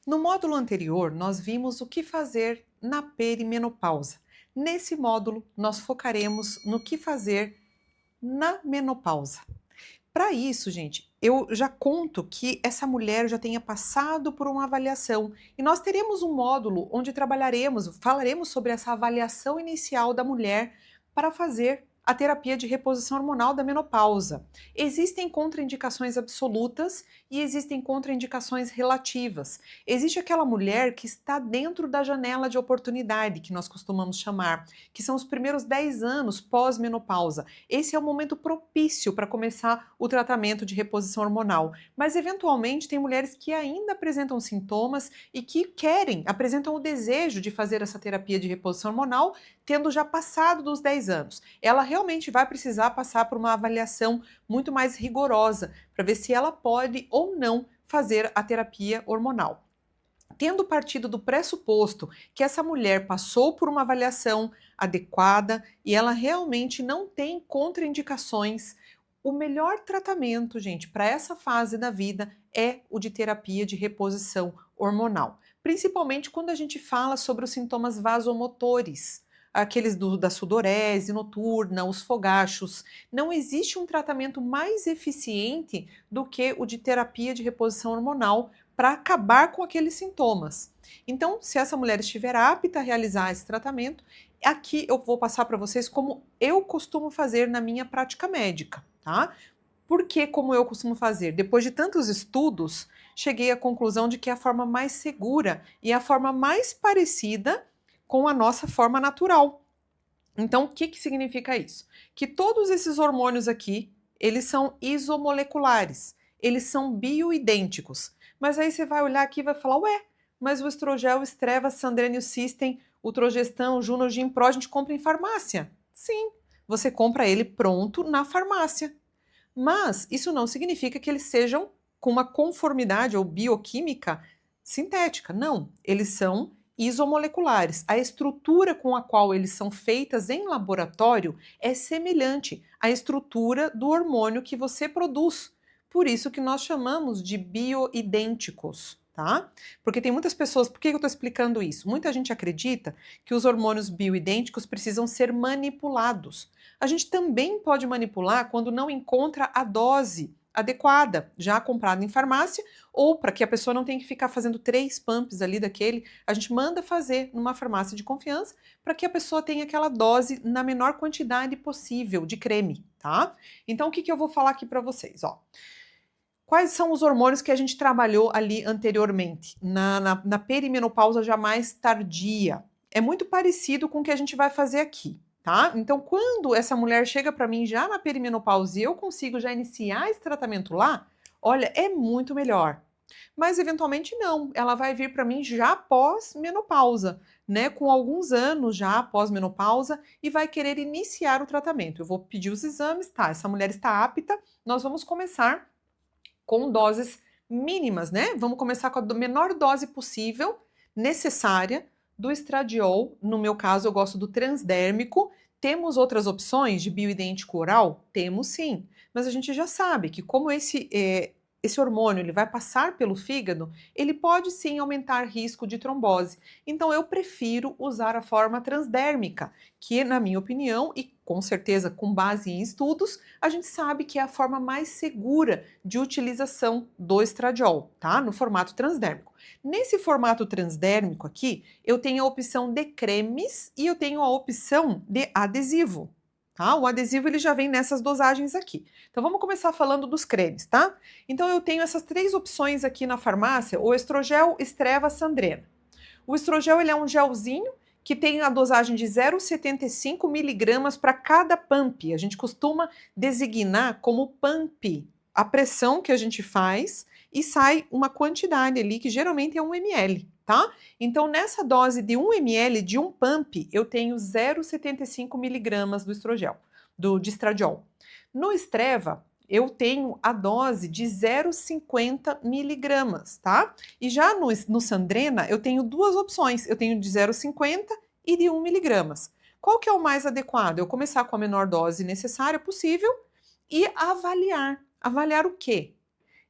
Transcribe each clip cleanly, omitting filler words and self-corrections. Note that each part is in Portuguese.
No módulo anterior, nós vimos o que fazer na perimenopausa. Nesse módulo, nós focaremos no que fazer na menopausa. Para isso, gente, eu já conto que essa mulher já tenha passado por uma avaliação e nós teremos um módulo onde falaremos sobre essa avaliação inicial da mulher para fazer a terapia de reposição hormonal da menopausa. Existem contraindicações absolutas e existem contraindicações relativas. Existe aquela mulher que está dentro da janela de oportunidade, que nós costumamos chamar, que são os primeiros 10 anos pós-menopausa. Esse é o momento propício para começar o tratamento de reposição hormonal. Mas, eventualmente, tem mulheres que ainda apresentam sintomas e que apresentam o desejo de fazer essa terapia de reposição hormonal, tendo já passado dos 10 anos. Ela realmente vai precisar passar por uma avaliação muito mais rigorosa para ver se ela pode ou não fazer a terapia hormonal. Tendo partido do pressuposto que essa mulher passou por uma avaliação adequada e ela realmente não tem contraindicações, o melhor tratamento, gente, para essa fase da vida é o de terapia de reposição hormonal. Principalmente quando a gente fala sobre os sintomas vasomotores, aqueles da sudorese noturna, os fogachos. Não existe um tratamento mais eficiente do que o de terapia de reposição hormonal para acabar com aqueles sintomas. Então, se essa mulher estiver apta a realizar esse tratamento, aqui eu vou passar para vocês como eu costumo fazer na minha prática médica, tá? Por que como eu costumo fazer? Depois de tantos estudos, cheguei à conclusão de que é a forma mais segura e a forma mais parecida com a nossa forma natural. Então, o que significa isso? Que todos esses hormônios aqui, eles são isommoleculares, eles são bioidênticos. Mas aí você vai olhar aqui e vai falar, ué, mas o estrogel, estreva, sandrena e o cistem, o trogestan, o Juno, o Gimpro, a gente compra em farmácia. Sim, você compra ele pronto na farmácia. Mas isso não significa que eles sejam com uma conformidade ou bioquímica sintética. Não, eles são isomoleculares. A estrutura com a qual eles são feitas em laboratório é semelhante à estrutura do hormônio que você produz. Por isso que nós chamamos de bioidênticos, tá? Porque tem muitas pessoas, por que eu estou explicando isso? Muita gente acredita que os hormônios bioidênticos precisam ser manipulados. A gente também pode manipular quando não encontra a dose adequada, já comprada em farmácia, ou para que a pessoa não tenha que ficar fazendo 3 pumps ali daquele, a gente manda fazer numa farmácia de confiança para que a pessoa tenha aquela dose na menor quantidade possível de creme, tá? Então o que eu vou falar aqui para vocês, ó? Quais são os hormônios que a gente trabalhou ali anteriormente, na perimenopausa já mais tardia? É muito parecido com o que a gente vai fazer aqui, tá? Então, quando essa mulher chega para mim já na perimenopausa e eu consigo já iniciar esse tratamento lá, olha, é muito melhor. Mas eventualmente não, ela vai vir para mim já pós-menopausa, né? Com alguns anos já pós-menopausa e vai querer iniciar o tratamento. Eu vou pedir os exames, tá? Essa mulher está apta, nós vamos começar com doses mínimas, né? Vamos começar com a menor dose possível, necessária, do estradiol. No meu caso, eu gosto do transdérmico. Temos outras opções de bioidêntico oral? Temos sim, mas a gente já sabe que como esse hormônio ele vai passar pelo fígado, ele pode sim aumentar risco de trombose. Então eu prefiro usar a forma transdérmica, que na minha opinião, e com certeza com base em estudos, a gente sabe que é a forma mais segura de utilização do estradiol, tá? No formato transdérmico. Nesse formato transdérmico aqui, eu tenho a opção de cremes e eu tenho a opção de adesivo. Tá? O adesivo ele já vem nessas dosagens aqui. Então vamos começar falando dos cremes, tá? Então eu tenho essas 3 opções aqui na farmácia, o estrogel, estreva, sandrena. O estrogel ele é um gelzinho que tem a dosagem de 0,75 miligramas para cada pump. A gente costuma designar como pump a pressão que a gente faz e sai uma quantidade ali que geralmente é 1 ml. Tá? Então, nessa dose de 1 ml de um pump, eu tenho 0,75 miligramas do de estradiol. No estreva, eu tenho a dose de 0,50 miligramas, tá? E já no sandrena, eu tenho 2 opções. Eu tenho de 0,50 e de 1 miligramas. Qual que é o mais adequado? Eu começar com a menor dose necessária possível e avaliar. Avaliar o quê?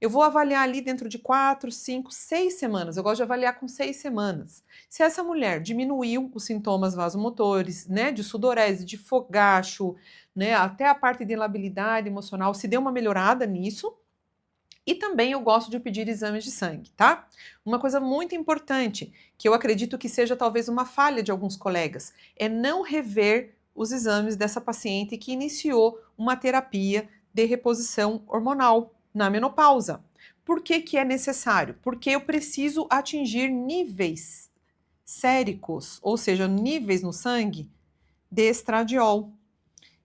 Eu vou avaliar ali dentro de 4, 5, 6 semanas. Eu gosto de avaliar com 6 semanas. Se essa mulher diminuiu os sintomas vasomotores, né, de sudorese, de fogacho, né, até a parte de labilidade emocional, se deu uma melhorada nisso. E também eu gosto de pedir exames de sangue, tá? Uma coisa muito importante, que eu acredito que seja talvez uma falha de alguns colegas, é não rever os exames dessa paciente que iniciou uma terapia de reposição hormonal na menopausa. Por que que é necessário? Porque eu preciso atingir níveis séricos, ou seja, níveis no sangue de estradiol.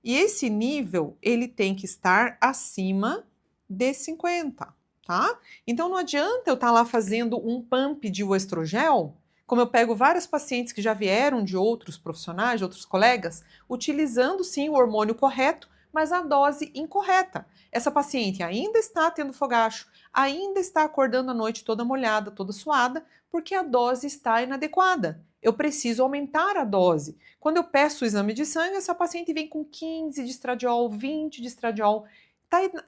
E esse nível, ele tem que estar acima de 50, tá? Então não adianta eu estar lá fazendo um pump de estrogel, como eu pego várias pacientes que já vieram de outros profissionais, de outros colegas, utilizando sim o hormônio correto, mas a dose incorreta. Essa paciente ainda está tendo fogacho, ainda está acordando à noite toda molhada, toda suada, porque a dose está inadequada. Eu preciso aumentar a dose. Quando eu peço o exame de sangue, essa paciente vem com 15 de estradiol, 20 de estradiol.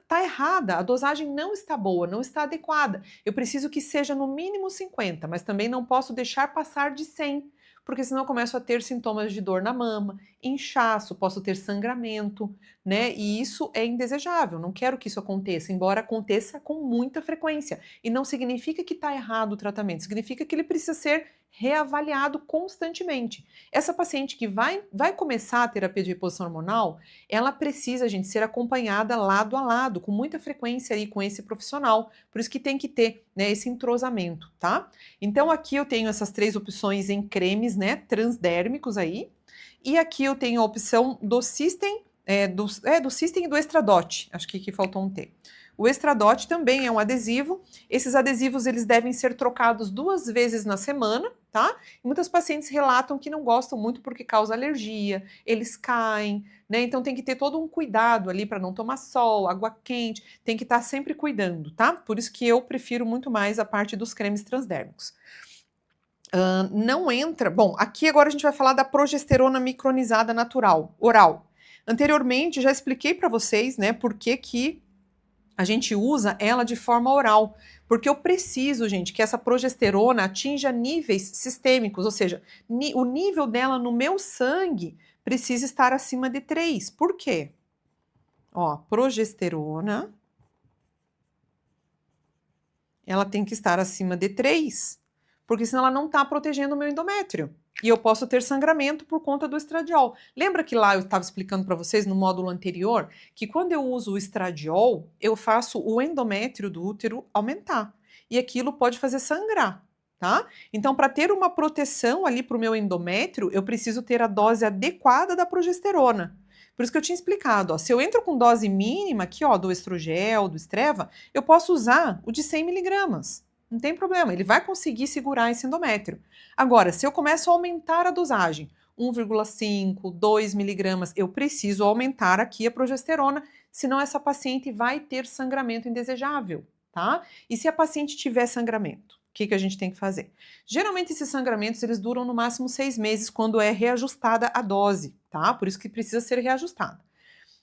Tá errada, a dosagem não está boa, não está adequada. Eu preciso que seja no mínimo 50, mas também não posso deixar passar de 100, porque senão eu começo a ter sintomas de dor na mama, inchaço, posso ter sangramento, né? E isso é indesejável, não quero que isso aconteça, embora aconteça com muita frequência. E não significa que está errado o tratamento, significa que ele precisa ser reavaliado constantemente. Essa paciente que vai começar a terapia de reposição hormonal, ela precisa, gente, ser acompanhada lado a lado, com muita frequência aí com esse profissional. Por isso que tem que ter, né, esse entrosamento, tá? Então aqui eu tenho essas 3 opções em cremes, né, transdérmicos aí. E aqui eu tenho a opção do System, do System e do Estradote. Acho que aqui faltou um T. O Estradote também é um adesivo. Esses adesivos eles devem ser trocados 2 vezes na semana, tá? E muitas pacientes relatam que não gostam muito porque causa alergia, eles caem, né? Então tem que ter todo um cuidado ali para não tomar sol, água quente, tem que estar sempre cuidando, tá? Por isso que eu prefiro muito mais a parte dos cremes transdérmicos. Não entra. Bom, aqui agora a gente vai falar da progesterona micronizada natural, oral. Anteriormente já expliquei para vocês, né, por que a gente usa ela de forma oral, porque eu preciso, gente, que essa progesterona atinja níveis sistêmicos, ou seja, o nível dela no meu sangue precisa estar acima de 3. Por quê? Ó, progesterona, ela tem que estar acima de 3, porque senão ela não está protegendo o meu endométrio. E eu posso ter sangramento por conta do estradiol. Lembra que lá eu estava explicando para vocês no módulo anterior que quando eu uso o estradiol, eu faço o endométrio do útero aumentar. E aquilo pode fazer sangrar, tá? Então, para ter uma proteção ali para o meu endométrio, eu preciso ter a dose adequada da progesterona. Por isso que eu tinha explicado, ó, se eu entro com dose mínima aqui, ó, do estrogel, do estreva, eu posso usar o de 100 miligramas. Não tem problema, ele vai conseguir segurar esse endométrio. Agora, se eu começo a aumentar a dosagem, 1,5, 2 miligramas, eu preciso aumentar aqui a progesterona, senão essa paciente vai ter sangramento indesejável, tá? E se a paciente tiver sangramento, o que a gente tem que fazer? Geralmente esses sangramentos, eles duram no máximo 6 meses quando é reajustada a dose, tá? Por isso que precisa ser reajustada.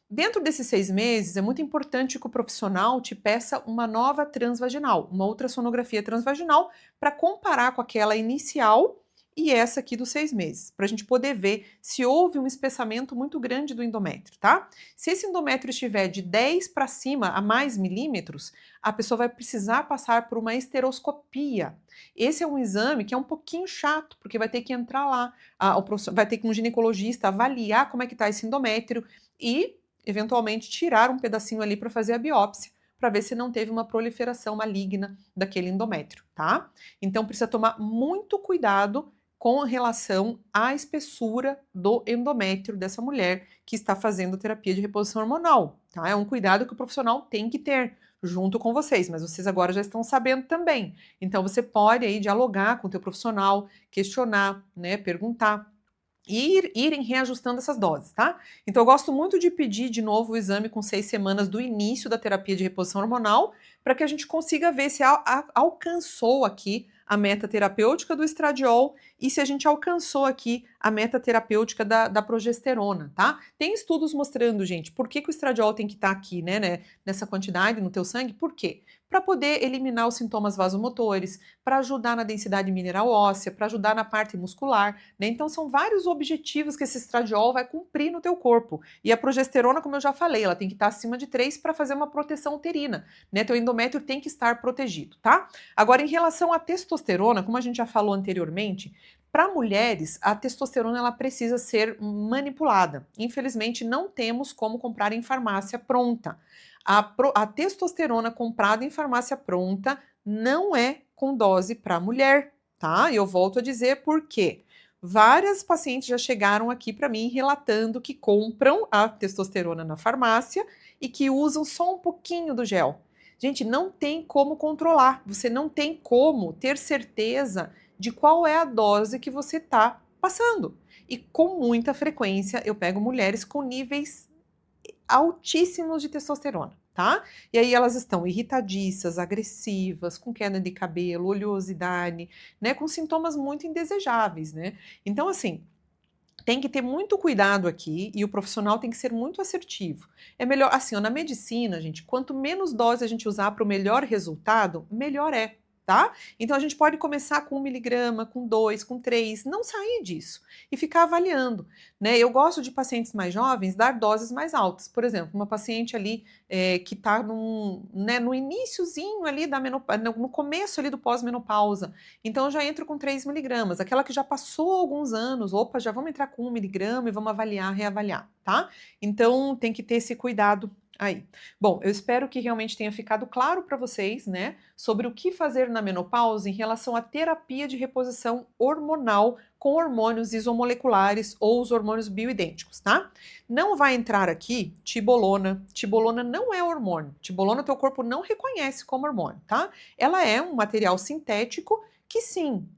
Dentro desses 6 meses, é muito importante que o profissional te peça uma nova transvaginal, uma ultrassonografia transvaginal, para comparar com aquela inicial e essa aqui dos 6 meses, para a gente poder ver se houve um espessamento muito grande do endométrio, tá? Se esse endométrio estiver de 10 para cima, a mais milímetros, a pessoa vai precisar passar por uma esteroscopia. Esse é um exame que é um pouquinho chato, porque vai ter que entrar lá, vai ter que um ginecologista avaliar como é que está esse endométrio e eventualmente tirar um pedacinho ali para fazer a biópsia, para ver se não teve uma proliferação maligna daquele endométrio, tá? Então precisa tomar muito cuidado com relação à espessura do endométrio dessa mulher que está fazendo terapia de reposição hormonal, tá? É um cuidado que o profissional tem que ter junto com vocês, mas vocês agora já estão sabendo também. Então você pode aí dialogar com o teu profissional, questionar, né, perguntar e irem reajustando essas doses, tá? Então eu gosto muito de pedir de novo o exame com 6 semanas do início da terapia de reposição hormonal, para que a gente consiga ver se alcançou aqui a meta terapêutica do estradiol e se a gente alcançou aqui a meta terapêutica da progesterona, tá? Tem estudos mostrando, gente, por que o estradiol tem que estar aqui, né, nessa quantidade no teu sangue. Por quê? Para poder eliminar os sintomas vasomotores, para ajudar na densidade mineral óssea, para ajudar na parte muscular, né? Então são vários objetivos que esse estradiol vai cumprir no teu corpo. E a progesterona, como eu já falei, ela tem que estar acima de 3 para fazer uma proteção uterina, né? Teu endométrio tem que estar protegido, tá? Agora, em relação à testosterona, como a gente já falou anteriormente, para mulheres, a testosterona ela precisa ser manipulada. Infelizmente, não temos como comprar em farmácia pronta. A testosterona comprada em farmácia pronta não é com dose para mulher, tá? E eu volto a dizer por quê. Várias pacientes já chegaram aqui para mim relatando que compram a testosterona na farmácia e que usam só um pouquinho do gel. Gente, não tem como controlar, você não tem como ter certeza de qual é a dose que você está passando. E com muita frequência eu pego mulheres com níveis altíssimos de testosterona, tá? E aí elas estão irritadiças, agressivas, com queda de cabelo, oleosidade, né? Com sintomas muito indesejáveis, né? Então, assim, tem que ter muito cuidado aqui e o profissional tem que ser muito assertivo. É melhor, assim, ó, na medicina, gente, quanto menos dose a gente usar para o melhor resultado, melhor é. Tá? Então a gente pode começar com 1 miligrama, com 2, com 3, não sair disso e ficar avaliando, né? Eu gosto de pacientes mais jovens dar doses mais altas. Por exemplo, uma paciente ali que está no iniciozinho ali da menopausa, no começo ali do pós-menopausa, então eu já entro com 3 miligramas. Aquela que já passou alguns anos, opa, já vamos entrar com 1 miligrama e vamos avaliar, reavaliar, tá? Então tem que ter esse cuidado aí. Bom, eu espero que realmente tenha ficado claro para vocês, né, sobre o que fazer na menopausa em relação à terapia de reposição hormonal com hormônios isomoleculares ou os hormônios bioidênticos, tá? Não vai entrar aqui tibolona. Tibolona não é hormônio. Tibolona teu corpo não reconhece como hormônio, tá? Ela é um material sintético que sim,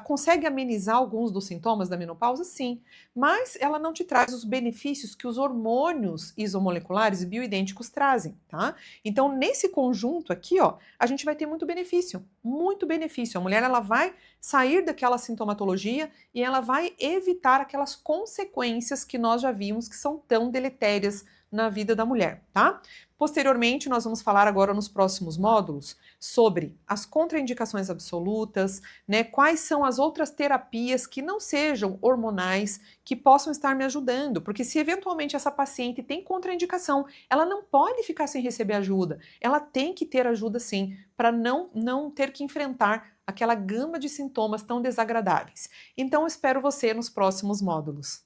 consegue amenizar alguns dos sintomas da menopausa, sim, mas ela não te traz os benefícios que os hormônios isomoleculares e bioidênticos trazem, tá? Então, nesse conjunto aqui, ó, a gente vai ter muito benefício, muito benefício. A mulher, ela vai sair daquela sintomatologia e ela vai evitar aquelas consequências que nós já vimos que são tão deletérias na vida da mulher, tá? Posteriormente, nós vamos falar agora nos próximos módulos sobre as contraindicações absolutas, né? Quais são as outras terapias que não sejam hormonais que possam estar me ajudando, porque se eventualmente essa paciente tem contraindicação, ela não pode ficar sem receber ajuda, ela tem que ter ajuda sim, para não ter que enfrentar aquela gama de sintomas tão desagradáveis. Então, eu espero você nos próximos módulos.